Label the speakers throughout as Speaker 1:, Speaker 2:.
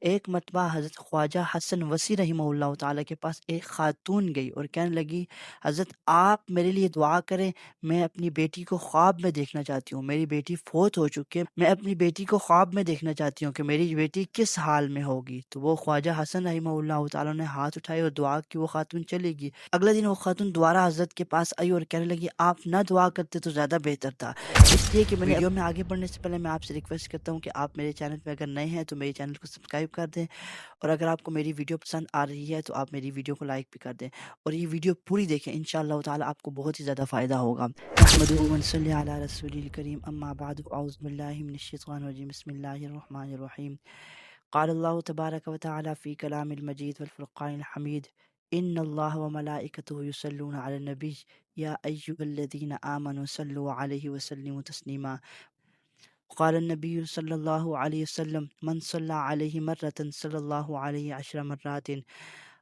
Speaker 1: ایک مرتبہ حضرت خواجہ حسن وصی رحمہ اللہ تعالیٰ کے پاس ایک خاتون گئی اور کہنے لگی، حضرت آپ میرے لیے دعا کریں، میں اپنی بیٹی کو خواب میں دیکھنا چاہتی ہوں، میری بیٹی فوت ہو چکی ہے، میں اپنی بیٹی کو خواب میں دیکھنا چاہتی ہوں کہ میری بیٹی کس حال میں ہوگی۔ تو وہ خواجہ حسن رحمہ اللہ تعالیٰ نے ہاتھ اٹھائے اور دعا کی، وہ خاتون چلے گی۔ اگلے دن وہ خاتون دوبارہ حضرت کے پاس آئی اور کہنے لگی، آپ نہ دعا کرتے تو زیادہ بہتر تھا۔ اس لیے کہ ویڈیو میں آگے بڑھنے سے پہلے میں آپ سے ریکویسٹ کرتا ہوں کہ آپ میرے چینل پہ اگر نئے ہیں تو میرے چینل کو سبسکرائب کر دیں، اور اگر آپ کو میری ویڈیو پسند آ رہی ہے تو آپ میری ویڈیو کو لائک بھی کر دیں، اور یہ ویڈیو پوری دیکھیں، انشاءاللہ تعالی آپ کو بہت ہی زیادہ فائدہ ہوگا۔ نحمدہ ونصلی علی رسول الکریم، اما بعد، اعوذ باللہ من الشیطان الرجیم، بسم اللہ الرحمن الرحیم۔ قال اللہ تبارک و تعالی فی کلام المجید والفرقان الحمید، ان اللہ وملائکتہ یصلون علی النبی یا ایھا الذین آمنوا صلوا علیہ وسلموا تسلیما۔ قال النبی صلی اللہ علیہ وسلم، من صلی علیہ مرۃ صلی اللہ علیہ عشر مرات،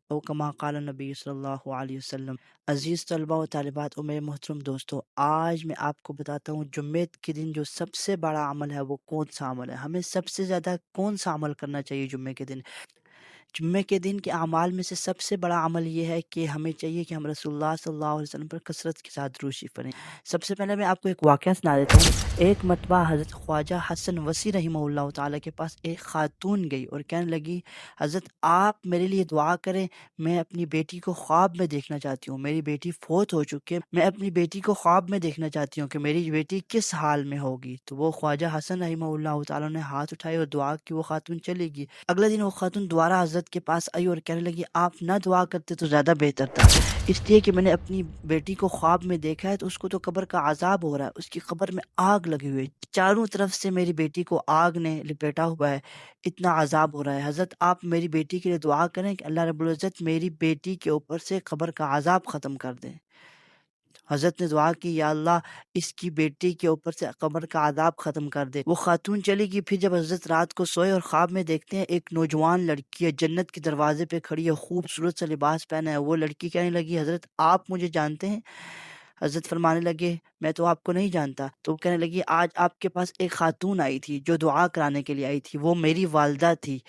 Speaker 1: او کما قال النبی صلی اللہ علیہ وسلم۔ عزیز طلبہ و طالبات اور میرے محترم دوستو، آج میں آپ کو بتاتا ہوں جمعے کے دن جو سب سے بڑا عمل ہے وہ کون سا عمل ہے، ہمیں سب سے زیادہ کون سا عمل کرنا چاہیے جمعے کے دن۔ جمعے کے دن کے اعمال میں سے سب سے بڑا عمل یہ ہے کہ ہمیں چاہیے کہ ہم رسول اللہ صلی اللہ علیہ وسلم پر کثرت کے ساتھ درود شریف پڑھیں۔ سب سے پہلے میں آپ کو ایک واقعہ سنا دیتا ہوں۔ ایک مرتبہ حضرت خواجہ حسن وصی رحمہ اللہ تعالیٰ کے پاس ایک خاتون گئی اور کہنے لگی، حضرت آپ میرے لیے دعا کریں، میں اپنی بیٹی کو خواب میں دیکھنا چاہتی ہوں، میری بیٹی فوت ہو چکی ہے، میں اپنی بیٹی کو خواب میں دیکھنا چاہتی ہوں کہ میری بیٹی کس حال میں ہوگی۔ تو وہ خواجہ حسن رحمہ اللہ تعالیٰ نے ہاتھ اٹھائے اور دعا کی، وہ خاتون چلے گی۔ اگلے دن وہ خاتون دوبارہ حضرت کے پاس آئی اور کہنے لگی، آپ نہ دعا کرتے تو زیادہ بہتر تھا، اس لیے کہ میں نے اپنی بیٹی کو خواب میں دیکھا ہے تو اس کو تو قبر کا عذاب ہو رہا ہے، اس کی قبر میں آگ لگی ہوئی ہے، چاروں طرف سے میری بیٹی کو آگ نے لپیٹا ہوا ہے، اتنا عذاب ہو رہا ہے، حضرت آپ میری بیٹی کے لیے دعا کریں کہ اللہ رب العزت میری بیٹی کے اوپر سے قبر کا عذاب ختم کر دیں۔ حضرت نے دعا کی، یا اللہ اس کی بیٹی کے اوپر سے قبر کا عذاب ختم کر دے۔ وہ خاتون چلی گئی۔ پھر جب حضرت رات کو سوئے اور خواب میں دیکھتے ہیں ایک نوجوان لڑکی ہے، جنت کے دروازے پہ کھڑی ہے، خوبصورت سا لباس پہنا ہے۔ وہ لڑکی کہنے لگی، حضرت آپ مجھے جانتے ہیں؟ حضرت فرمانے لگے، میں تو آپ کو نہیں جانتا۔ تو وہ کہنے لگی، آج آپ کے پاس ایک خاتون آئی تھی جو دعا کرانے کے لیے آئی تھی، وہ میری والدہ تھی۔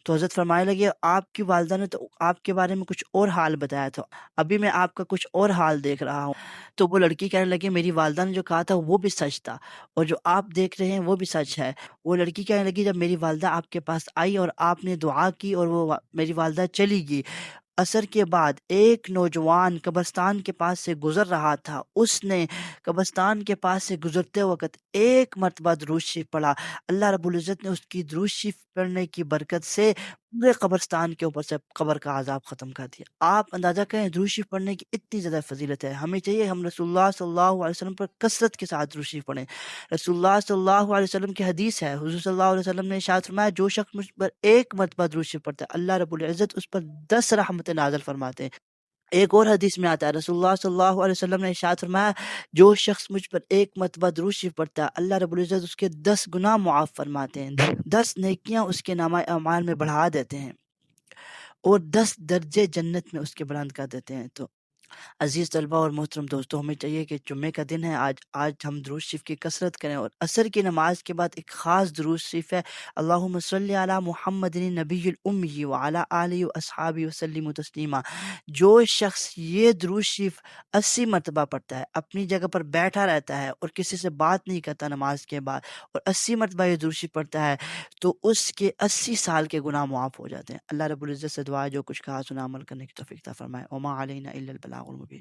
Speaker 1: تو حضرت فرمانے لگے، آپ کی والدہ نے تو آپ کے بارے میں کچھ اور حال بتایا تھا، ابھی میں آپ کا کچھ اور حال دیکھ رہا ہوں۔ تو وہ لڑکی کہنے لگی، میری والدہ نے جو کہا تھا وہ بھی سچ تھا، اور جو آپ دیکھ رہے ہیں وہ بھی سچ ہے۔ وہ لڑکی کہنے لگی، جب میری والدہ آپ کے پاس آئی اور آپ نے دعا کی اور وہ میری والدہ چلی گئی، عصر کے بعد ایک نوجوان قبرستان کے پاس سے گزر رہا تھا، اس نے قبرستان کے پاس سے گزرتے وقت ایک مرتبہ درود شریف پڑھا، اللہ رب العزت نے اس کی درود شریف پڑھنے کی برکت سے پورے قبرستان کے اوپر سے قبر کا عذاب ختم کر دیا۔ آپ اندازہ کریں درود شریف پڑھنے کی اتنی زیادہ فضیلت ہے، ہمیں چاہیے ہم رسول اللہ صلی اللہ علیہ وسلم پر کثرت کے ساتھ درود شریف پڑھیں۔ رسول اللہ صلی اللہ علیہ وسلم کی حدیث ہے، حضور صلی اللہ علیہ وسلم نے ارشاد فرمایا، جو شخص مجھ پر ایک مرتبہ درود شریف پڑھتا ہے اللہ رب العزت اس پر 10 رحمتیں نازل فرماتے ہیں۔ ایک اور حدیث میں آتا ہے، رسول اللہ صلی اللہ علیہ وسلم نے ارشاد فرمایا، جو شخص مجھ پر ایک مرتبہ درود شریف پڑھتا ہے اللہ رب العزت اس کے 10 گناہ معاف فرماتے ہیں، 10 نیکیاں اس کے نامہ اعمال میں بڑھا دیتے ہیں، اور 10 درجے جنت میں اس کے بلند کر دیتے ہیں۔ تو عزیز طلبہ اور محترم دوستوں، ہمیں چاہیے کہ جمعے کا دن ہے، آج ہم درود شریف کی کثرت کریں، اور عصر کی نماز کے بعد ایک خاص درود شریف ہے، اللہم صلی علی محمد نبی الامی وعلی آلہ واصحابہ وسلم تسلیما۔ جو شخص یہ درود شریف 80 مرتبہ پڑھتا ہے، اپنی جگہ پر بیٹھا رہتا ہے اور کسی سے بات نہیں کرتا نماز کے بعد، اور 80 مرتبہ یہ درود شریف پڑھتا ہے، تو اس کے 80 سال کے گناہ معاف ہو جاتے ہیں۔ اللہ رب العزت سے دعا ہے جو کچھ کہا سنا عمل کرنے کی توفیق عطا فرمائے۔ وما علینا الا البلاغ المبین۔